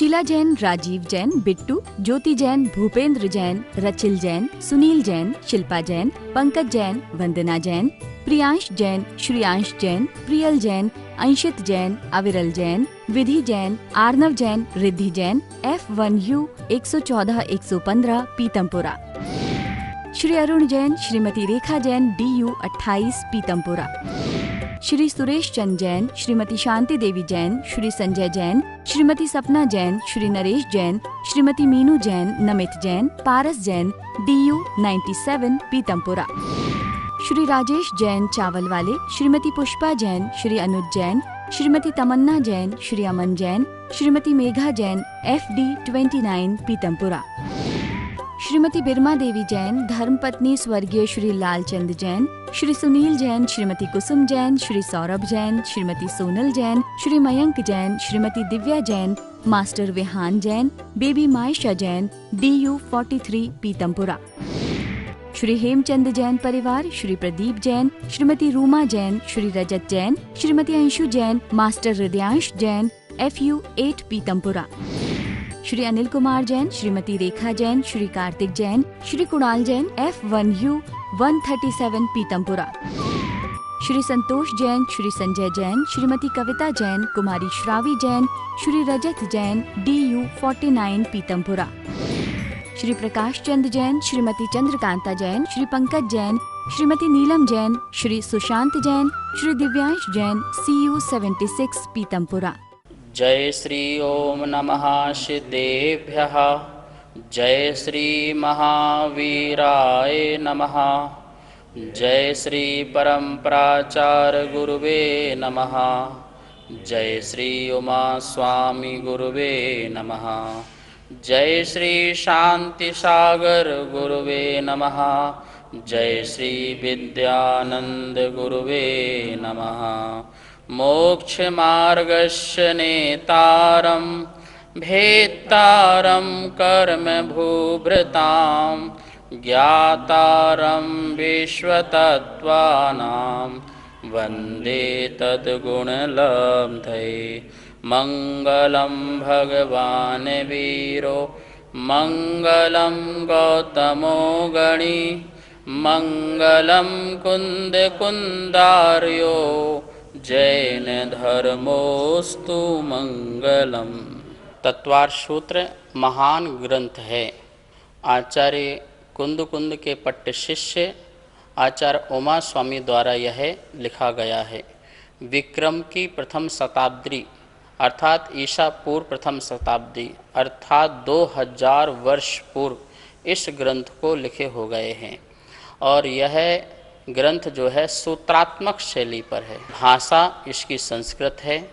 सुशीला जैन, राजीव जैन, बिट्टू, ज्योति जैन, भूपेंद्र जैन, रचिल जैन, सुनील जैन, शिल्पा जैन, पंकज जैन, वंदना जैन, प्रियांश जैन, श्रियांश जैन, प्रियल जैन, अंशित जैन, अविरल जैन, विधि Jain, Arnav Jain, Riddhi Jain, F1U 114-115 Pitampura. Shri Arun Jain, Shrimati Rekha Jain, DU 28 Pitampura. Shri Suresh Chand Jain, Shrimati Shanti Devi Jain, Shri Sanjay Jain, Shrimati सपना Jain, Shri Naresh Jain, Shrimati Meenu Jain, Namit Jain, Paras Jain, DU 97 Pitampura. Shri Rajesh Jain चावल वाले, श्रीमती पुष्पा जैन, श्री अनुज जैन, श्रीमती तमन्ना जैन, श्री अमन जैन, श्रीमती मेघा जैन, FD 29 पीतमपुरा। श्रीमती बिरमा देवी जैन, धर्मपत्नी स्वर्गीय Shri Lalchand Jain, Shri Sunil Jain, Shrimati Kusum Jain, Shri Saurabh Jain, Shrimati Sonal Jain, Shri Mayank Jain, Shrimati Divya Jain, master Vihan Jain, baby Maysha Jain, DU 43 Pitampura. Shri Hemchand Jain परिवार, Shri Pradeep Jain, Shrimati Ruma Jain, Shri Rajat Jain, Shrimati Anshu Jain, master Hridayansh Jain, FU 8 Pitampura. Shri Anil Kumar Jain, Shrimati Rekha Jain, Shri Kartik Jain, Shri Kunal Jain, F1U 137 Pitampura. Shri Santosh Jain, Shri Sanjay Jain, Shrimati Kavita Jain, कुमारी श्रावी जैन, श्री रजत जैन, DU 49 पीतमपुरा। श्री प्रकाश चंद जैन, श्रीमती चंद्रकांता जैन, श्री पंकज जैन, श्रीमती नीलम जैन, श्री सुशांत जैन, श्री दिव्यांश जैन, CU 76 पीतमपुरा। जय श्री ओम नमः सिद्धेभ्यः। जय श्री महावीराय नमः। जय श्री परम्पराचार्य गुरुवे नमः। जय श्री उमा स्वामी गुरुवे नमः। जय श्री शांति सागर गुरुवे नमः। जय श्री विद्यानंद गुरुवे नमः। मोक्ष मार्गस्य नेतारं भेत्तारं कर्म भूभृतां ज्ञातारं विश्वतत्त्वानां वन्दे तद्गुणलब्धये। मंगलं भगवान् वीरो मंगलं गौतमो गणी मंगलं कुंद कुंदार्यो जैन धर्मोस्तु मंगलम। तत्वार सूत्र महान ग्रंथ है। आचार्य कुंद कुंद के पट्ट शिष्य आचार्य उमा स्वामी द्वारा यह लिखा गया है। विक्रम की प्रथम शताब्दी अर्थात ईसा पूर्व प्रथम शताब्दी अर्थात 2000 वर्ष पूर्व इस ग्रंथ को लिखे हो गए हैं। और यह ग्रंथ जो है सूत्रात्मक शैली पर है। भाषा इसकी संस्कृत है।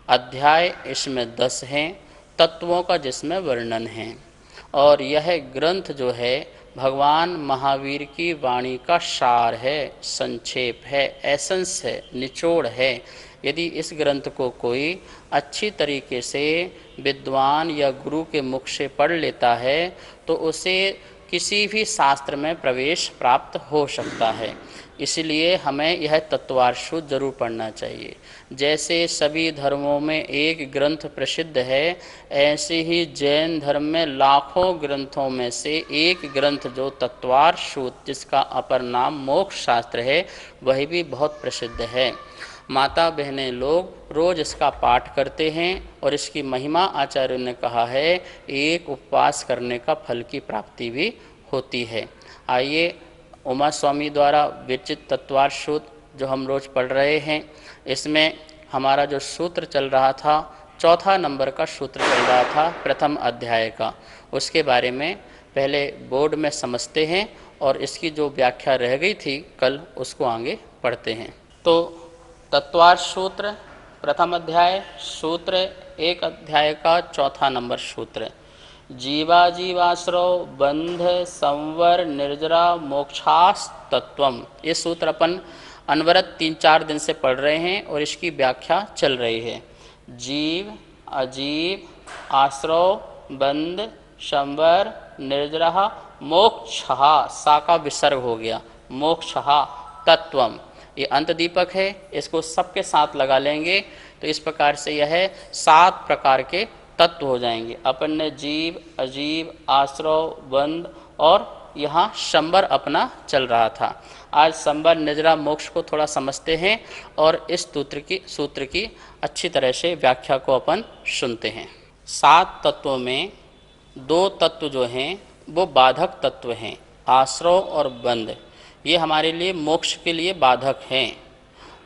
अध्याय इसमें 10 हैं, तत्वों का जिसमें वर्णन है। और यह ग्रंथ जो है भगवान महावीर की वाणी का सार है, संक्षेप है, एसेंस है, निचोड़ है। यदि इस ग्रंथ को कोई अच्छी तरीके से विद्वान या गुरु के मुख से पढ़ लेता है तो उसे किसी भी शास्त्र में प्रवेश प्राप्त हो सकता है। इसलिए हमें यह तत्वार्थ जरूर पढ़ना चाहिए। जैसे सभी धर्मों में एक ग्रंथ प्रसिद्ध है, ऐसे ही जैन धर्म में लाखों ग्रंथों में से एक ग्रंथ जो तत्वार्थ जिसका अपर नाम मोक्ष शास्त्र है वह भी बहुत प्रसिद्ध है। माता बहनें लोग रोज इसका पाठ करते हैं और इसकी महिमा आचार्य ने कहा है एक उपवास करने का फल की प्राप्ति भी होती है। आइए उमा स्वामी द्वारा विरचित तत्वार्थ सूत्र जो हम रोज पढ़ रहे हैं, इसमें हमारा जो सूत्र चल रहा था, चौथा नंबर का सूत्र चल रहा था प्रथम अध्याय का, उसके बारे में पहले बोर्ड में समझते हैं और इसकी जो व्याख्या रह गई थी कल उसको आगे पढ़ते हैं। तो तत्वार्थ सूत्र प्रथम अध्याय सूत्र 1 अध्याय का चौथा नंबर सूत्र। जीवा जीवाश्रव बंध संवर निर्जरा मोक्षास तत्वम। ये सूत्र अपन अनवरत 3-4 दिन से पढ़ रहे हैं और इसकी व्याख्या चल रही है। जीव अजीव आश्रव बंध संवर निर्जरा मोक्षहा, सा का विसर्ग हो गया, मोक्षहा तत्वम। ये अंत दीपक है, इसको सबके साथ लगा लेंगे तो इस प्रकार से यह 7 प्रकार के तत्व हो जाएंगे। अपन ने जीव, अजीव, आश्रव, बंध और यहाँ शंबर अपना चल रहा था। आज शंबर निजरा मोक्ष को थोड़ा समझते हैं और इस सूत्र की अच्छी तरह से व्याख्या को अपन सुनते हैं। 7 तत्वों में 2 तत्व जो हैं वो बाधक तत्व हैं, आश्रव और बंध। ये हमारे लिए मोक्ष के लिए बाधक हैं।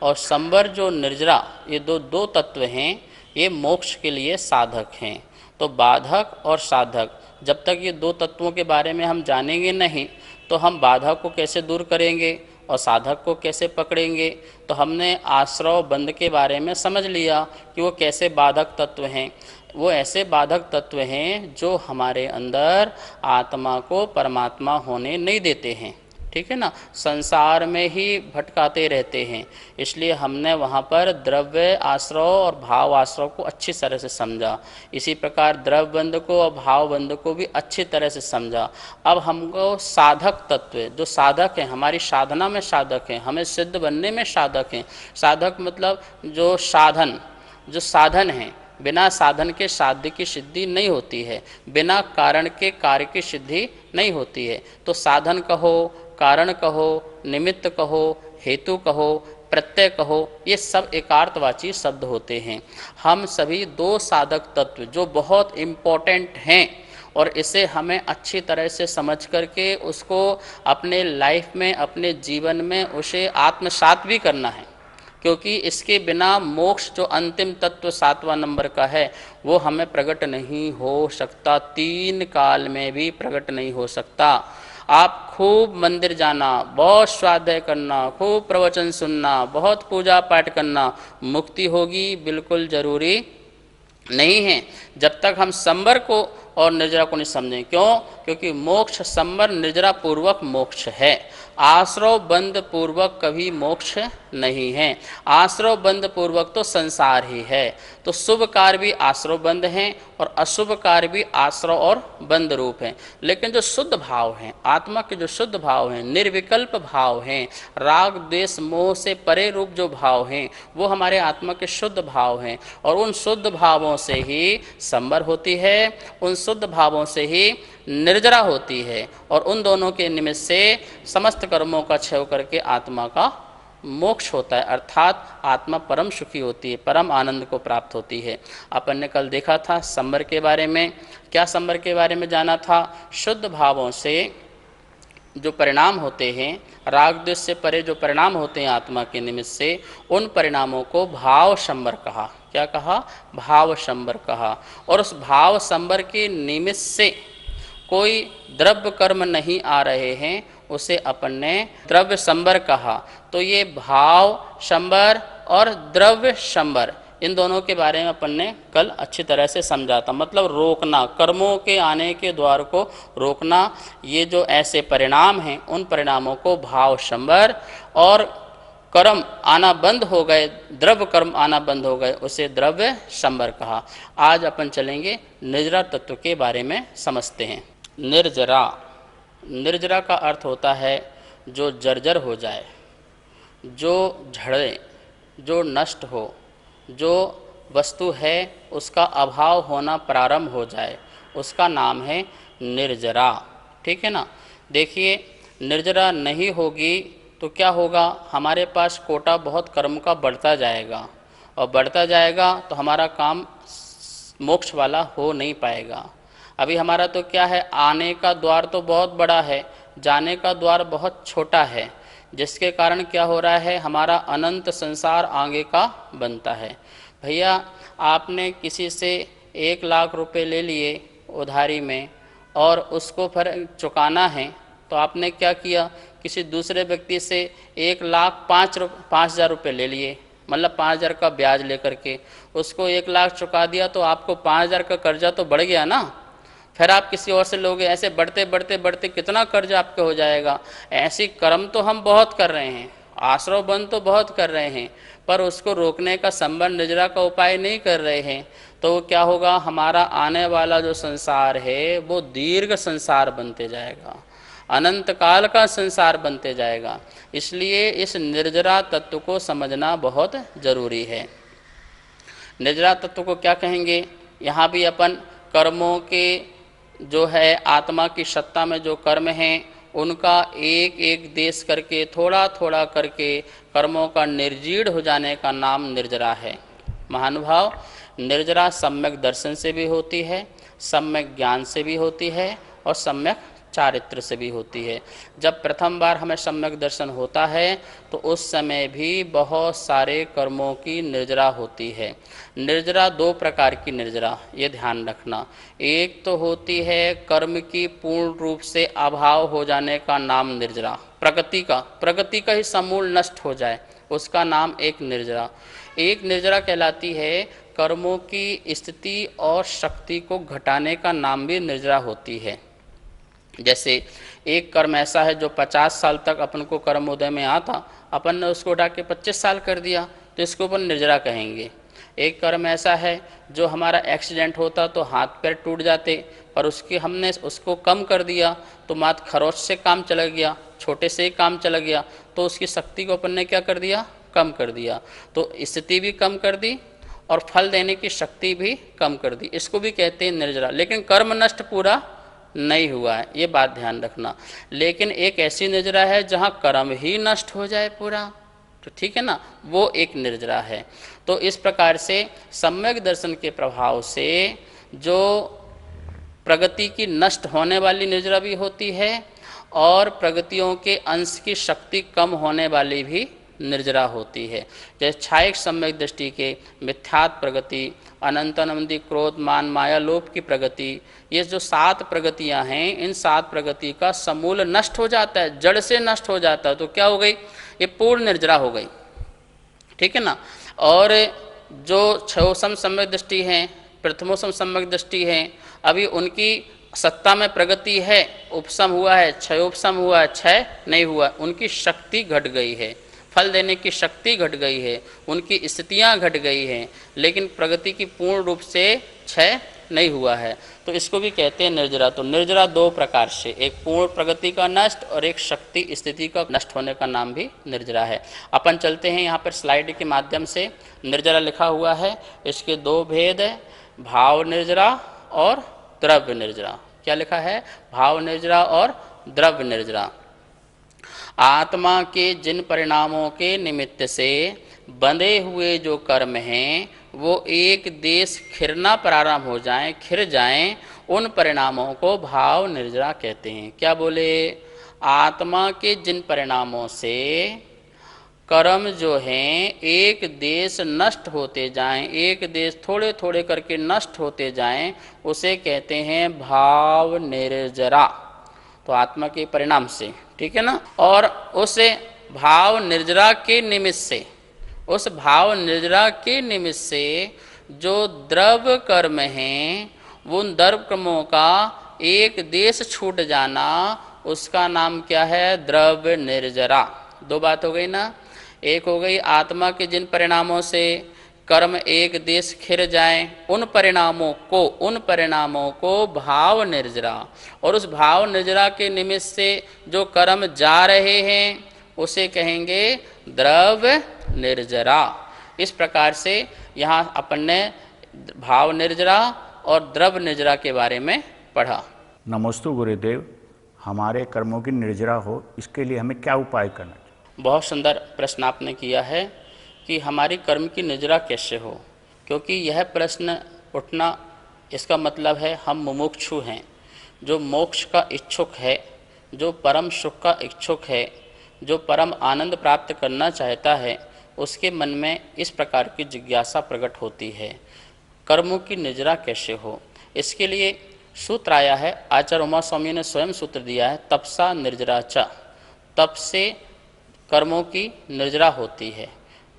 और शंबर जो निर्जरा, ये दो तत्व हैं, ये मोक्ष के लिए साधक हैं। तो बाधक और साधक, जब तक ये 2 तत्वों के बारे में हम जानेंगे नहीं तो हम बाधक को कैसे दूर करेंगे और साधक को कैसे पकड़ेंगे। तो हमने आश्रव बंध के बारे में समझ लिया कि वो कैसे बाधक तत्व हैं। वो ऐसे बाधक तत्व हैं जो हमारे अंदर आत्मा को परमात्मा होने नहीं देते हैं, ठीक है ना, संसार में ही भटकाते रहते हैं। इसलिए हमने वहाँ पर द्रव्य आश्रव और भाव आश्रव को अच्छी तरह से समझा। इसी प्रकार द्रव्य बंध को और भाव बंध को भी अच्छी तरह से समझा। अब हमको साधक तत्व, जो साधक हैं, हमारी साधना में साधक हैं, हमें सिद्ध बनने में साधक हैं। साधक मतलब जो साधन हैं, बिना साधन के साध्य की सिद्धि नहीं होती है, बिना कारण के कार्य की सिद्धि नहीं होती है। तो साधन कहो, कारण कहो, निमित्त कहो, हेतु कहो, प्रत्यय कहो, ये सब एकार्थवाची शब्द होते हैं। हम सभी 2 साधक तत्व जो बहुत इम्पोर्टेंट हैं और इसे हमें अच्छी तरह से समझ करके उसको अपने लाइफ में, अपने जीवन में उसे आत्मसात भी करना है, क्योंकि इसके बिना मोक्ष जो अंतिम तत्व 7वां नंबर का है वो हमें प्रकट नहीं हो सकता, 3 काल में भी प्रकट नहीं हो सकता। आप खूब मंदिर जाना, बहुत स्वाध्याय करना, खूब प्रवचन सुनना, बहुत पूजा पाठ करना, मुक्ति होगी बिल्कुल जरूरी नहीं है जब तक हम संबर को और निर्जरा को नहीं समझें। क्यों? क्योंकि मोक्ष संबर निर्जरा पूर्वक मोक्ष है, आश्रव बंध पूर्वक कभी मोक्ष नहीं है। आश्रव बंध पूर्वक तो संसार ही है। तो शुभ कार्य भी आश्रव बंध हैं और अशुभ कार्य भी आश्रव और बंध रूप हैं। लेकिन जो शुद्ध भाव हैं, आत्मा के जो शुद्ध भाव हैं, निर्विकल्प भाव हैं, राग द्वेष मोह से परे रूप जो भाव हैं, वो हमारे आत्मा के शुद्ध भाव हैं। और उन शुद्ध भावों से ही संबर होती है, उन शुद्ध भावों से ही निर्जरा होती है, और उन दोनों के निमित्त से समस्त कर्मों का क्षय करके आत्मा का मोक्ष होता है, अर्थात आत्मा परम सुखी होती है, परम आनंद को प्राप्त होती है। अपन ने कल देखा था संबर के बारे में। क्या संबर के बारे में जाना था? शुद्ध भावों से जो परिणाम होते हैं, राग द्वेष से परे जो परिणाम होते हैं आत्मा के निमित्त से, उन परिणामों को भाव संबर कहा। क्या कहा? भाव संबर कहा। और उस भाव संबर के निमित्त से कोई द्रव्य कर्म नहीं आ रहे हैं, उसे अपन ने द्रव्य संबर कहा। तो ये भाव संबर और द्रव्य संबर, इन दोनों के बारे में अपन ने कल अच्छी तरह से समझा था। मतलब रोकना, कर्मों के आने के द्वार को रोकना। ये जो ऐसे परिणाम हैं, उन परिणामों को भाव संबर, और कर्म आना बंद हो गए, द्रव्य कर्म आना बंद हो गए, उसे द्रव्य संबर कहा। आज अपन चलेंगे निर्जरा तत्व के बारे में समझते हैं। निर्जरा, निर्जरा का अर्थ होता है जो जर्जर हो जाए, जो झड़े, जो नष्ट हो, जो वस्तु है उसका अभाव होना प्रारंभ हो जाए, उसका नाम है निर्जरा। ठीक है ना। देखिए, निर्जरा नहीं होगी तो क्या होगा? हमारे पास कोटा बहुत कर्म का बढ़ता जाएगा, और बढ़ता जाएगा तो हमारा काम मोक्ष वाला हो नहीं पाएगा। अभी हमारा तो क्या है, आने का द्वार तो बहुत बड़ा है, जाने का द्वार बहुत छोटा है, जिसके कारण क्या हो रहा है, हमारा अनंत संसार आगे का बनता है। भैया, आपने किसी से 1 लाख रुपए ले लिए उधारी में और उसको फिर चुकाना है, तो आपने क्या किया? किसी दूसरे व्यक्ति से 1,05,000 रुपये ले लिए, मतलब 5,000 का ब्याज लेकर के उसको 1 लाख चुका दिया, तो आपको 5,000 का कर्जा तो बढ़ गया ना। फिर आप किसी और से लोगे, ऐसे बढ़ते बढ़ते बढ़ते कितना कर्जा आपके हो जाएगा। ऐसी कर्म तो हम बहुत कर रहे हैं, आश्रव बंध तो बहुत कर रहे हैं, पर उसको रोकने का संबंध निर्जरा का उपाय नहीं कर रहे हैं। तो क्या होगा? हमारा आने वाला जो संसार है वो दीर्घ संसार बनते जाएगा, अनंत काल का संसार बनते जाएगा। इसलिए इस निर्जरा तत्व को समझना बहुत जरूरी है। निर्जरा तत्व को क्या कहेंगे? यहाँ भी अपन कर्मों के जो है आत्मा की सत्ता में जो कर्म हैं उनका एक एक देश करके थोड़ा थोड़ा करके कर्मों का निर्जीर्ण हो जाने का नाम निर्जरा है। महानुभाव, निर्जरा सम्यक दर्शन से भी होती है, सम्यक ज्ञान से भी होती है और सम्यक चारित्र से भी होती है। जब प्रथम बार हमें सम्यक दर्शन होता है तो उस समय भी बहुत सारे कर्मों की निर्जरा होती है। निर्जरा दो प्रकार की निर्जरा, ये ध्यान रखना। एक तो होती है कर्म की पूर्ण रूप से अभाव हो जाने का नाम निर्जरा, प्रगति का ही समूल नष्ट हो जाए उसका नाम एक निर्जरा। एक निर्जरा कहलाती है कर्मों की स्थिति और शक्ति को घटाने का नाम भी निर्जरा होती है। जैसे एक कर्म ऐसा है जो 50 साल तक अपन को कर्म उदय में आता, अपन ने उसको उठा के 25 साल कर दिया तो इसको अपन निर्जरा कहेंगे। एक कर्म ऐसा है जो हमारा एक्सीडेंट होता तो हाथ पैर टूट जाते, पर हमने उसको कम कर दिया तो मात्र खरोच से काम चला गया, छोटे से ही काम चला गया, तो उसकी शक्ति को अपन ने क्या कर दिया, कम कर दिया। तो स्थिति भी कम कर दी और फल देने की शक्ति भी कम कर दी, इसको भी कहते हैं निर्जरा। लेकिन कर्म नष्ट पूरा नहीं हुआ है, ये बात ध्यान रखना। लेकिन एक ऐसी निर्जरा है जहाँ कर्म ही नष्ट हो जाए पूरा, तो ठीक है ना, वो एक निर्जरा है। तो इस प्रकार से सम्यक दर्शन के प्रभाव से जो प्रगति की नष्ट होने वाली निर्जरा भी होती है और प्रगतियों के अंश की शक्ति कम होने वाली भी निर्जरा होती है। जैसे छायक सम्यक दृष्टि के मिथ्यात्व प्रगति, अनंत अनंती क्रोध मान माया लोभ की प्रगति, ये जो 7 प्रगतियां हैं, इन 7 प्रगति का समूल नष्ट हो जाता है, जड़ से नष्ट हो जाता है। तो क्या हो गई, ये पूर्ण निर्जरा हो गई, ठीक है ना। और जो क्षयोसम सम्यक दृष्टि है, प्रथमोसम सम्यक दृष्टि है, अभी उनकी सत्ता में प्रगति है, उपसम हुआ है, क्षयोपसम हुआ है, क्षय नहीं हुआ, उनकी शक्ति घट गई है, फल देने की शक्ति घट गई है, उनकी स्थितियां घट गई हैं, लेकिन प्रगति की पूर्ण रूप से क्षय नहीं हुआ है, तो इसको भी कहते हैं निर्जरा। तो निर्जरा दो प्रकार से, एक पूर्ण प्रगति का नष्ट और एक शक्ति स्थिति का नष्ट होने का नाम भी निर्जरा है। अपन चलते हैं यहाँ पर स्लाइड के माध्यम से, निर्जरा लिखा हुआ है, इसके 2 भेद है, भाव निर्जरा और द्रव्य निर्जरा। क्या लिखा है, भाव निर्जरा और द्रव्य निर्जरा। आत्मा के जिन परिणामों के निमित्त से बंधे हुए जो कर्म हैं वो एक देश खिरना प्रारंभ हो जाएं, खिर जाएं, उन परिणामों को भाव निर्जरा कहते हैं। क्या बोले, आत्मा के जिन परिणामों से कर्म जो हैं एक देश नष्ट होते जाएं, एक देश थोड़े थोड़े करके नष्ट होते जाएं, उसे कहते हैं भाव निर्जरा। तो आत्मा के परिणाम से, ठीक है ना। और उस भाव निर्जरा के निमित्त से, उस भाव निर्जरा के निमित्त से जो द्रव्य कर्म हैं, वो उन द्रव्य कर्मों का एक देश छूट जाना, उसका नाम क्या है, द्रव्य निर्जरा। 2 बात हो गई ना, एक हो गई आत्मा के जिन परिणामों से कर्म एक देश खिर जाएं, उन परिणामों को भाव निर्जरा, और उस भाव निर्जरा के निमित्त से जो कर्म जा रहे हैं उसे कहेंगे द्रव्य निर्जरा। इस प्रकार से यहाँ अपन ने भाव निर्जरा और द्रव्य निर्जरा के बारे में पढ़ा। नमोस्तु गुरुदेव, हमारे कर्मों की निर्जरा हो इसके लिए हमें क्या उपाय करना चाहिए? बहुत सुंदर प्रश्न आपने किया है कि हमारी कर्म की निर्जरा कैसे हो, क्योंकि यह प्रश्न उठना इसका मतलब है हम मुमुक्षु हैं। जो मोक्ष का इच्छुक है, जो परम सुख का इच्छुक है, जो परम आनंद प्राप्त करना चाहता है, उसके मन में इस प्रकार की जिज्ञासा प्रकट होती है, कर्मों की निर्जरा कैसे हो। इसके लिए सूत्र आया है, आचार्य उमा स्वामी ने स्वयं सूत्र दिया है, तपसा निर्जरा च। तप से कर्मों की निर्जरा होती है।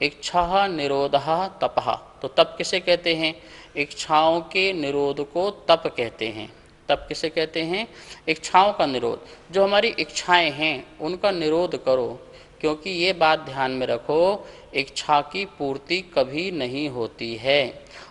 इच्छा निरोधः तपः, तो तप किसे कहते हैं, इच्छाओं के निरोध को तप कहते हैं। तप किसे कहते हैं, इच्छाओं का निरोध। जो हमारी इच्छाएं हैं उनका निरोध करो, क्योंकि ये बात ध्यान में रखो, इच्छा की पूर्ति कभी नहीं होती है।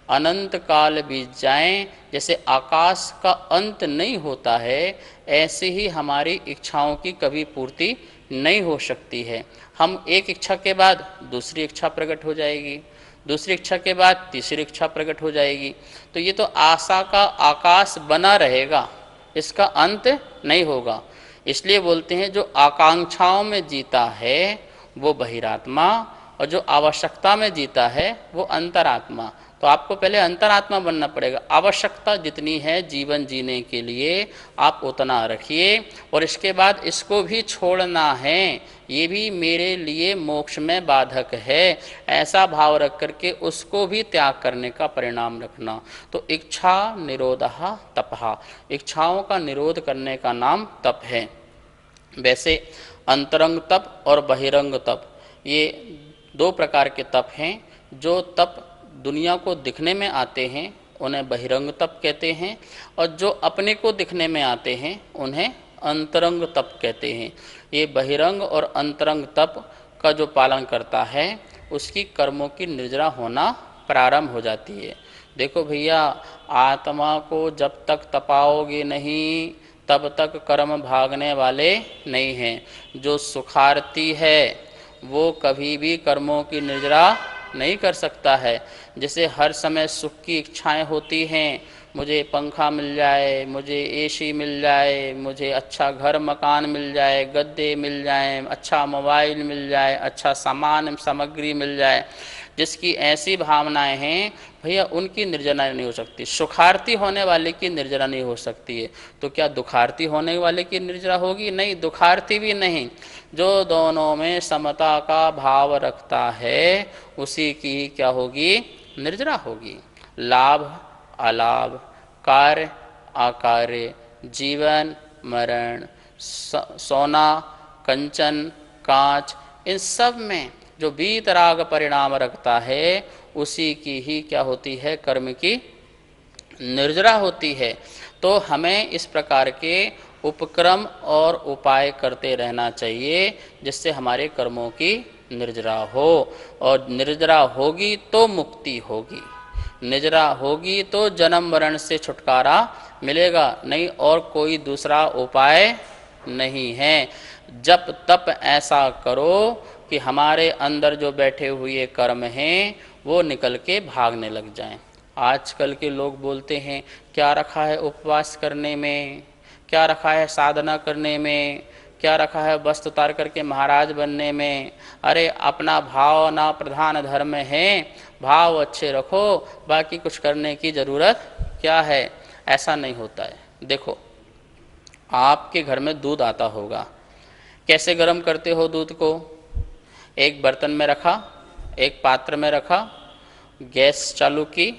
अनंत काल बीत जाएं, जैसे आकाश का अंत नहीं होता है, ऐसे ही हमारी इच्छाओं की कभी पूर्ति नहीं हो सकती है। हम एक इच्छा के बाद दूसरी इच्छा प्रकट हो जाएगी, दूसरी इच्छा के बाद तीसरी इच्छा प्रकट हो जाएगी। तो ये तो आशा का आकाश बना रहेगा, इसका अंत नहीं होगा। इसलिए बोलते हैं जो आकांक्षाओं में जीता है वो बहिरात्मा, और जो आवश्यकता में जीता है वो अंतरात्मा। तो आपको पहले अंतरात्मा बनना पड़ेगा। आवश्यकता जितनी है जीवन जीने के लिए आप उतना रखिए, और इसके बाद इसको भी छोड़ना है, ये भी मेरे लिए मोक्ष में बाधक है, ऐसा भाव रख करके उसको भी त्याग करने का परिणाम रखना। तो इच्छा निरोधः तपः, इच्छाओं का निरोध करने का नाम तप है। वैसे अंतरंग तप और बहिरंग तप, ये दो प्रकार के तप हैं। जो तप दुनिया को दिखने में आते हैं उन्हें बहिरंग तप कहते हैं, और जो अपने को दिखने में आते हैं उन्हें अंतरंग तप कहते हैं। ये बहिरंग और अंतरंग तप का जो पालन करता है उसकी कर्मों की निर्जरा होना प्रारंभ हो जाती है। देखो भैया, आत्मा को जब तक तपाओगे नहीं तब तक कर्म भागने वाले नहीं हैं। जो सुखार्थी है वो कभी भी कर्मों की निर्जरा नहीं कर सकता है। जैसे हर समय सुख की इच्छाएं होती हैं, मुझे पंखा मिल जाए, मुझे एसी मिल जाए, मुझे अच्छा घर मकान मिल जाए, गद्दे मिल जाए, अच्छा मोबाइल मिल जाए, अच्छा सामान सामग्री मिल जाए, जिसकी ऐसी भावनाएं हैं भैया उनकी निर्जना नहीं हो सकती। सुखार्थी होने वाले की निर्जना नहीं हो सकती है, तो क्या दुखार्थी होने वाले की निर्जना होगी? नहीं, दुखार्थी भी नहीं। जो दोनों में समता का भाव रखता है उसी की क्या होगी? निर्जरा होगी। लाभ अलाभ, कार्य अकार्य, जीवन मरण, सोना कंचन कांच, इन सब में जो वीतराग परिणाम रखता है उसी की ही क्या होती है? कर्म की निर्जरा होती है। तो हमें इस प्रकार के उपक्रम और उपाय करते रहना चाहिए जिससे हमारे कर्मों की निर्जरा हो, और निर्जरा होगी तो मुक्ति होगी, निर्जरा होगी तो जन्म मरण से छुटकारा मिलेगा, नहीं और कोई दूसरा उपाय नहीं है। जब तप ऐसा करो कि हमारे अंदर जो बैठे हुए कर्म हैं वो निकल के भागने लग जाएं। आजकल के लोग बोलते हैं क्या रखा है उपवास करने में, क्या रखा है साधना करने में, क्या रखा है वस्त्र उतार करके महाराज बनने में। अरे अपना भाव ना प्रधान धर्म है, भाव अच्छे रखो, बाकी कुछ करने की ज़रूरत क्या है। ऐसा नहीं होता है। देखो आपके घर में दूध आता होगा, कैसे गर्म करते हो दूध को? एक बर्तन में रखा, एक पात्र में रखा, गैस चालू की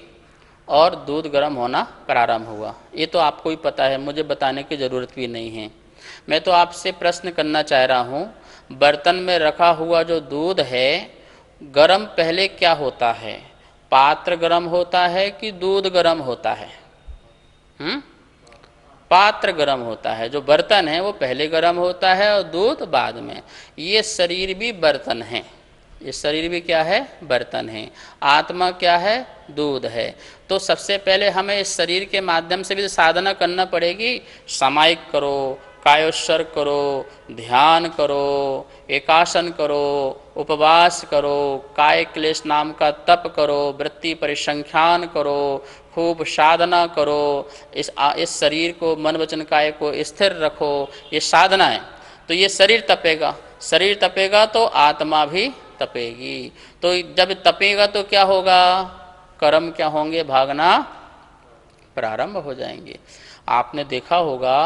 और दूध गर्म होना प्रारंभ हुआ। ये तो आपको ही पता है, मुझे बताने की ज़रूरत भी नहीं है। मैं तो आपसे प्रश्न करना चाह रहा हूँ, बर्तन में रखा हुआ जो दूध है गर्म पहले क्या होता है? पात्र गर्म होता है कि दूध गर्म होता है? पात्र गर्म होता है। जो बर्तन है वो पहले गर्म होता है और दूध बाद में। ये शरीर भी बर्तन है, ये शरीर भी क्या है? बर्तन है। आत्मा क्या है? दूध है। तो सबसे पहले हमें इस शरीर के माध्यम से भी साधना करना पड़ेगी। सामायिक करो, कायोश्वर करो, ध्यान करो, एकासन करो, उपवास करो, काय क्लेश नाम का तप करो, वृत्ति परिसंख्यान करो, खूब साधना करो, इस शरीर को मन वचन काय को स्थिर रखो। ये साधना है। तो ये शरीर तपेगा, शरीर तपेगा तो आत्मा भी तपेगी। तो जब तपेगा तो क्या होगा? कर्म क्या होंगे? भागना प्रारंभ हो जाएंगे। आपने देखा होगा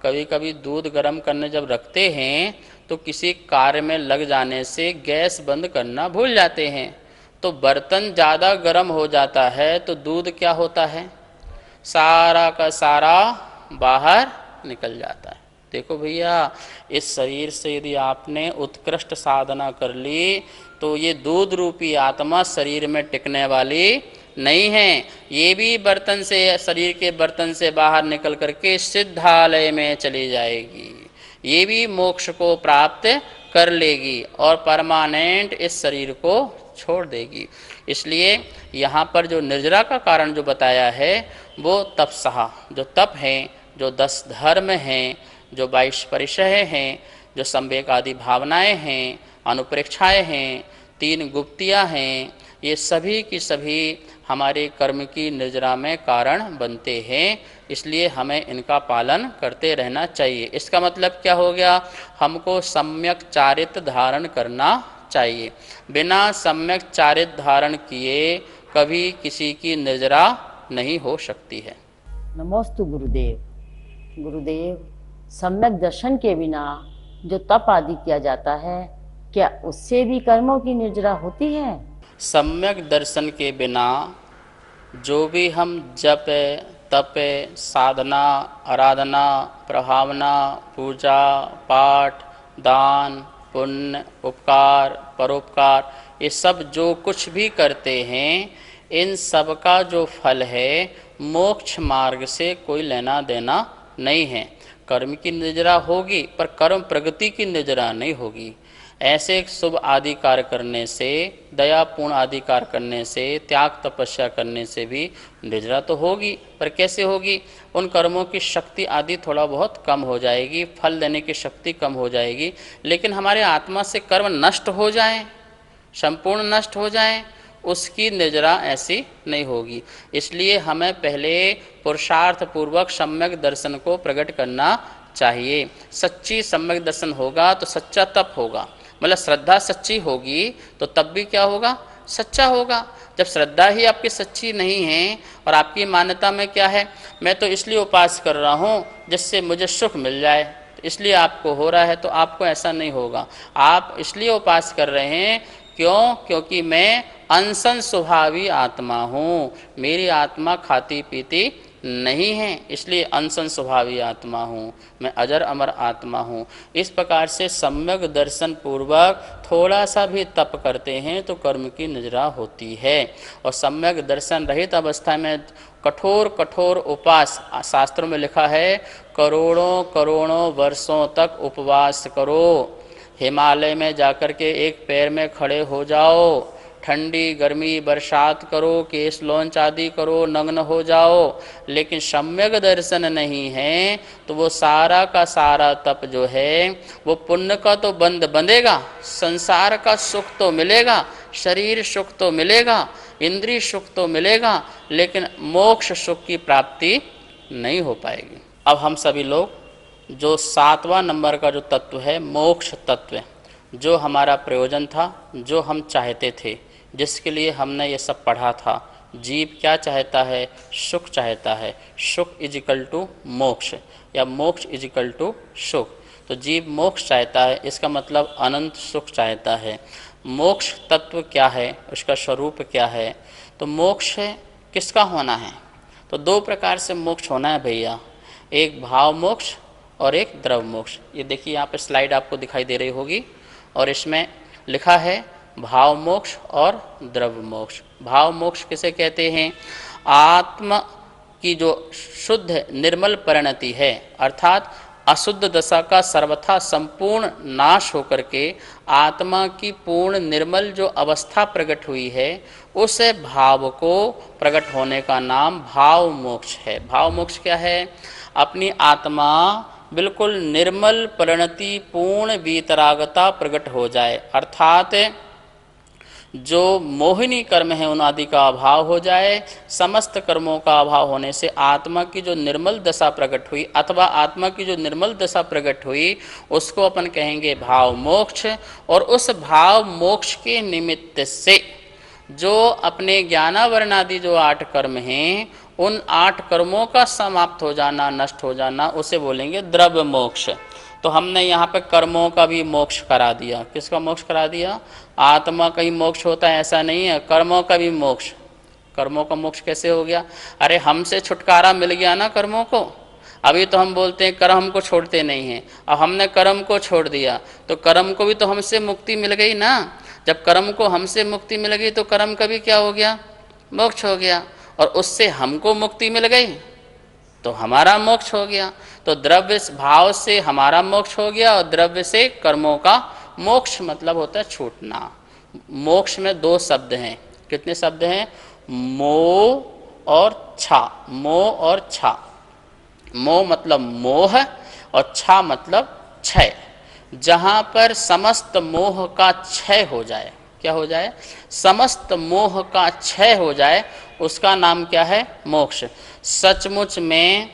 कभी कभी दूध गर्म करने जब रखते हैं तो किसी कार्य में लग जाने से गैस बंद करना भूल जाते हैं, तो बर्तन ज़्यादा गर्म हो जाता है तो दूध क्या होता है? सारा का सारा बाहर निकल जाता है। देखो भैया, इस शरीर से यदि आपने उत्कृष्ट साधना कर ली तो ये दूध रूपी आत्मा शरीर में टिकने वाली नहीं है। ये भी बर्तन से, शरीर के बर्तन से बाहर निकल करके सिद्धालय में चली जाएगी, ये भी मोक्ष को प्राप्त कर लेगी और परमानेंट इस शरीर को छोड़ देगी। इसलिए यहाँ पर जो निर्जरा का कारण जो बताया है वो तपसहा, जो तप हैं, जो 10 धर्म हैं, जो 22 परिचय हैं, जो संवेग आदि भावनाएं हैं, अनुप्रेक्षाएं हैं, 3 गुप्तियाँ हैं, ये सभी की सभी हमारे कर्म की निर्जरा में कारण बनते हैं, इसलिए हमें इनका पालन करते रहना चाहिए। इसका मतलब क्या हो गया? हमको सम्यक चारित्र धारण करना चाहिए। बिना सम्यक चारित्र धारण किए कभी किसी की निर्जरा नहीं हो सकती है। नमोस्तु गुरुदेव। गुरुदेव, सम्यक दर्शन के बिना जो तप आदि किया जाता है, क्या उससे भी कर्मों की निर्जरा होती है? सम्यक दर्शन के बिना जो भी हम जप तप साधना आराधना प्रभावना पूजा पाठ दान पुण्य उपकार परोपकार ये सब जो कुछ भी करते हैं, इन सब का जो फल है मोक्ष मार्ग से कोई लेना देना नहीं है। कर्म की निर्जरा होगी पर कर्म प्रगति की निर्जरा नहीं होगी। ऐसे शुभ आदि कार्य करने से, दयापूर्ण आदि कार्य करने से, त्याग तपस्या करने से भी निर्जरा तो होगी, पर कैसे होगी? उन कर्मों की शक्ति आदि थोड़ा बहुत कम हो जाएगी, फल देने की शक्ति कम हो जाएगी। लेकिन हमारे आत्मा से कर्म नष्ट हो जाए, संपूर्ण नष्ट हो जाए, उसकी निर्जरा ऐसी नहीं होगी। इसलिए हमें पहले पुरुषार्थ पूर्वक सम्यक दर्शन को प्रकट करना चाहिए। सच्ची सम्यक दर्शन होगा तो सच्चा तप होगा, मतलब श्रद्धा सच्ची होगी तो तब भी क्या होगा? सच्चा होगा। जब श्रद्धा ही आपकी सच्ची नहीं है और आपकी मान्यता में क्या है, मैं तो इसलिए उपास कर रहा हूँ जिससे मुझे सुख मिल जाए, तो इसलिए आपको हो रहा है, तो आपको ऐसा नहीं होगा। आप इसलिए उपास कर रहे हैं क्यों? क्योंकि मैं अनशन स्वभावी आत्मा हूँ, मेरी आत्मा खाती पीती नहीं है, इसलिए अनशन स्वभावी आत्मा हूँ, मैं अजर अमर आत्मा हूँ। इस प्रकार से सम्यक दर्शन पूर्वक थोड़ा सा भी तप करते हैं तो कर्म की निर्जरा होती है। और सम्यक दर्शन रहित अवस्था में कठोर कठोर उपवास, शास्त्रों में लिखा है करोड़ों करोड़ों वर्षों तक उपवास करो, हिमालय में जाकर के एक पैर में खड़े हो जाओ, ठंडी गर्मी बरसात करो, केस लॉन्च आदि करो, नग्न हो जाओ, लेकिन सम्यक दर्शन नहीं है तो वो सारा का सारा तप जो है वो पुण्य का तो बंधेगा, संसार का सुख तो मिलेगा, शरीर सुख तो मिलेगा, इंद्रिय सुख तो मिलेगा, लेकिन मोक्ष सुख की प्राप्ति नहीं हो पाएगी। अब हम सभी लोग जो 7वां नंबर का जो तत्व है मोक्ष तत्व, जो हमारा प्रयोजन था, जो हम चाहते थे, जिसके लिए हमने ये सब पढ़ा था, जीव क्या चाहता है? सुख चाहता है। सुख इजिकल टू मोक्ष या मोक्ष इजिकल टू सुख। तो जीव मोक्ष चाहता है, इसका मतलब अनंत सुख चाहता है। मोक्ष तत्व क्या है, उसका स्वरूप क्या है? तो मोक्ष किसका होना है? तो 2 प्रकार से मोक्ष होना है भैया, एक भाव मोक्ष और एक द्रव्य मोक्ष। ये देखिए यहाँ पे स्लाइड आपको दिखाई दे रही होगी और इसमें लिखा है भाव मोक्ष और द्रव्य मोक्ष। भाव मोक्ष किसे कहते हैं? आत्मा की जो शुद्ध निर्मल परिणति है, अर्थात अशुद्ध दशा का सर्वथा संपूर्ण नाश होकर के आत्मा की पूर्ण निर्मल जो अवस्था प्रकट हुई है, उस भाव को प्रकट होने का नाम भाव मोक्ष है। भाव मोक्ष क्या है? अपनी आत्मा बिल्कुल निर्मल परिणति पूर्ण वीतरागता प्रकट हो जाए, अर्थात जो मोहिनी कर्म है उन आदि का अभाव हो जाए। समस्त कर्मों का अभाव होने से आत्मा की जो निर्मल दशा प्रकट हुई अथवा आत्मा की जो निर्मल दशा प्रकट हुई उसको अपन कहेंगे भाव मोक्ष। और उस भाव मोक्ष के निमित्त से जो अपने ज्ञानावरण आदि जो 8 कर्म हैं, उन 8 कर्मों का समाप्त हो जाना, नष्ट हो जाना, उसे बोलेंगे द्रव्य मोक्ष। तो हमने यहाँ पे कर्मों का भी मोक्ष करा दिया। किसका मोक्ष करा दिया? आत्मा का ही मोक्ष होता है ऐसा नहीं है, कर्मों का भी मोक्ष। कर्मों का मोक्ष कैसे हो गया? अरे हमसे छुटकारा मिल गया ना कर्मों को। अभी तो हम बोलते हैं कर्म हमको छोड़ते नहीं हैं, अब हमने कर्म को छोड़ दिया तो कर्म को भी तो हमसे मुक्ति मिल गई ना। जब कर्म को हमसे मुक्ति मिल गई तो कर्म का भी क्या हो गया? मोक्ष हो गया। और उससे हमको मुक्ति मिल गई तो हमारा मोक्ष हो गया। तो द्रव्य भाव से हमारा मोक्ष हो गया और द्रव्य से कर्मों का मोक्ष मतलब होता है छूटना। मोक्ष में 2 शब्द हैं। कितने शब्द हैं? मोह और छा। मोह और छा। मोह मतलब मोह और छा मतलब क्षय। जहाँ पर समस्त मोह का क्षय हो जाए, क्या हो जाए? समस्त मोह का क्षय हो जाए, उसका नाम क्या है? मोक्ष। सचमुच में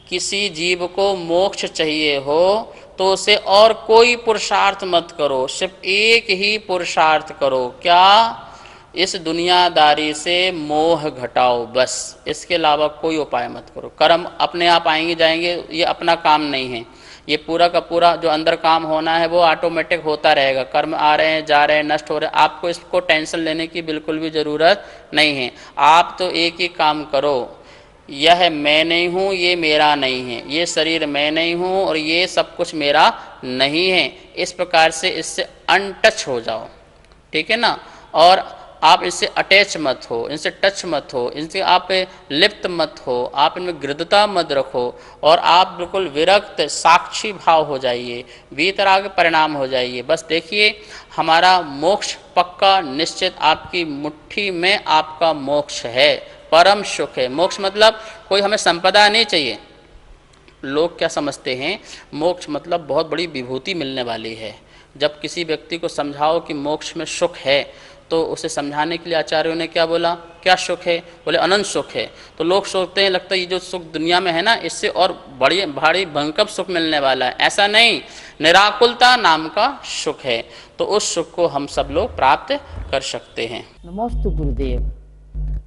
किसी जीव को मोक्ष चाहिए हो तो उसे और कोई पुरुषार्थ मत करो, सिर्फ एक ही पुरुषार्थ करो। क्या? इस दुनियादारी से मोह घटाओ, बस। इसके अलावा कोई उपाय मत करो। कर्म अपने आप आएंगे जाएंगे, ये अपना काम नहीं है। ये पूरा का पूरा जो अंदर काम होना है वो ऑटोमेटिक होता रहेगा। कर्म आ रहे हैं, जा रहे हैं, नष्ट हो रहे हैं, आपको इसको टेंशन लेने की बिल्कुल भी ज़रूरत नहीं है। आप तो एक ही काम करो, यह मैं नहीं हूँ, ये मेरा नहीं है, ये शरीर मैं नहीं हूँ और ये सब कुछ मेरा नहीं है। इस प्रकार से इससे अनटच हो जाओ, ठीक है ना। और आप इससे अटैच मत हो, इनसे टच मत हो, इनसे आप लिप्त मत हो, आप इनमें गृद्धता मत रखो और आप बिल्कुल विरक्त साक्षी भाव हो जाइए, वीतराग परिणाम हो जाइए। बस देखिए हमारा मोक्ष पक्का निश्चित, आपकी मुट्ठी में आपका मोक्ष है, परम सुख है। मोक्ष मतलब कोई हमें संपदा नहीं चाहिए। लोग क्या समझते हैं? मोक्ष मतलब बहुत बड़ी विभूति मिलने वाली है। जब किसी व्यक्ति को समझाओ कि मोक्ष में सुख है तो उसे समझाने के लिए आचार्यों ने क्या बोला? क्या सुख है? बोले अनंत सुख है। तो लोग सोचते हैं, लगता है ये जो सुख दुनिया में है ना, इससे और बड़ी भारी भयंकर सुख मिलने वाला है। ऐसा नहीं, निराकुलता नाम का सुख है। तो उस सुख को हम सब लोग प्राप्त कर सकते हैं। नमोस्तु गुरुदेव।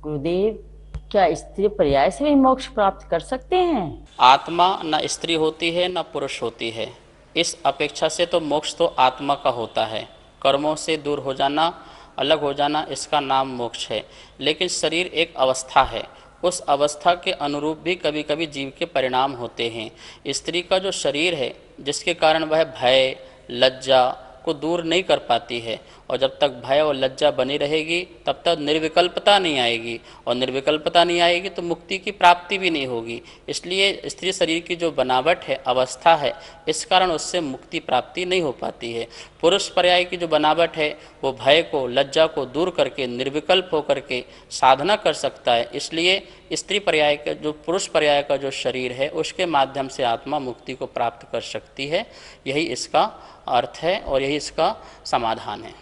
गुरुदेव, क्या स्त्री पर्याय से भी मोक्ष प्राप्त कर सकते हैं? आत्मा न स्त्री होती है न पुरुष होती है। इस अपेक्षा से तो मोक्ष तो आत्मा का होता है। कर्मों से दूर हो जाना, अलग हो जाना, इसका नाम मोक्ष है। लेकिन शरीर एक अवस्था है, उस अवस्था के अनुरूप भी कभी कभी जीव के परिणाम होते हैं। स्त्री का जो शरीर है, जिसके कारण वह भय लज्जा को दूर नहीं कर पाती है, और जब तक भय और लज्जा बनी रहेगी तब तक निर्विकल्पता नहीं आएगी, और निर्विकल्पता नहीं आएगी तो मुक्ति की प्राप्ति भी नहीं होगी। इसलिए स्त्री शरीर की जो बनावट है, अवस्था है, इस कारण उससे मुक्ति प्राप्ति नहीं हो पाती है। पुरुष पर्याय की जो बनावट है वो भय को लज्जा को दूर करके निर्विकल्प होकर के साधना कर सकता है। इसलिए स्त्री पर्याय का जो पुरुष पर्याय का जो शरीर है उसके माध्यम से आत्मा मुक्ति को प्राप्त कर सकती है। यही इसका अर्थ है और यही इसका समाधान है।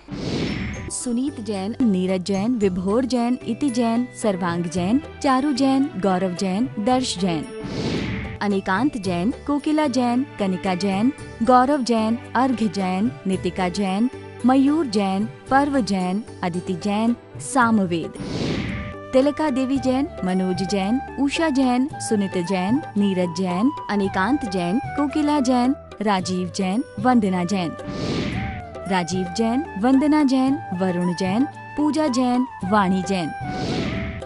सुनीत जैन, नीरज जैन, विभोर जैन, इति जैन, सर्वांग जैन, चारू जैन, गौरव जैन, दर्श जैन, अनिकांत जैन, कोकिला जैन, कनिका जैन, गौरव जैन, अर्घ्य जैन, नितिका जैन, मयूर जैन, पर्व जैन, अदिति जैन, सामवेद, तिलका देवी जैन, मनोज जैन, उषा जैन, सुनीत जैन, नीरज जैन, अनिकांत जैन, कोकिला जैन, राजीव जैन, वंदना जैन, राजीव जैन, वंदना जैन, वरुण जैन, पूजा जैन, वाणी जैन,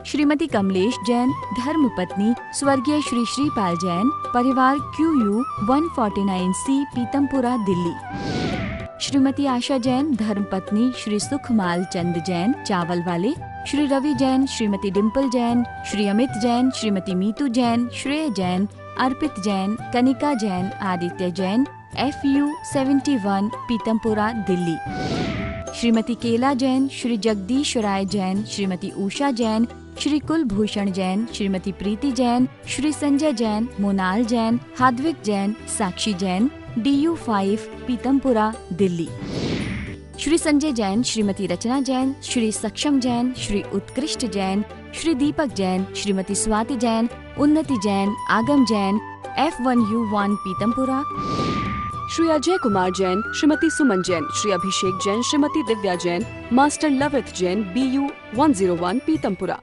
श्रीमती कमलेश जैन, धर्मपत्नी स्वर्गीय श्री श्रीपाल जैन, परिवार QU 149C, पीतमपुरा, दिल्ली, श्रीमती आशा जैन, धर्मपत्नी श्री सुखमाल चंद जैन, चावल वाले, श्री रवि जैन, श्रीमती डिम्पल जैन, श्री अमित जैन, श्रीमती मीतू जैन, श्रेय जैन, अर्पित जैन, कनिका जैन, आदित्य जैन, FU 71, पीतमपुरा, दिल्ली, श्रीमती केला जैन, श्री जगदीश राय जैन, श्रीमती उषा जैन, श्री कुलभूषण जैन, श्रीमती प्रीति जैन, श्री संजय जैन, मोनाल जैन, हाद्विक जैन, साक्षी जैन, DU 5, पीतमपुरा, दिल्ली, श्री संजय जैन, श्रीमती रचना जैन, श्री सक्षम जैन, श्री उत्कृष्ट जैन, श्री दीपक जैन, श्रीमती स्वाति जैन, उन्नति जैन, आगम जैन, F1U1, पीतमपुरा, श्री अजय कुमार जैन, श्रीमती सुमन जैन, श्री अभिषेक जैन, श्रीमती दिव्या जैन, मास्टर लवित जैन, BU 101, पीतमपुरा।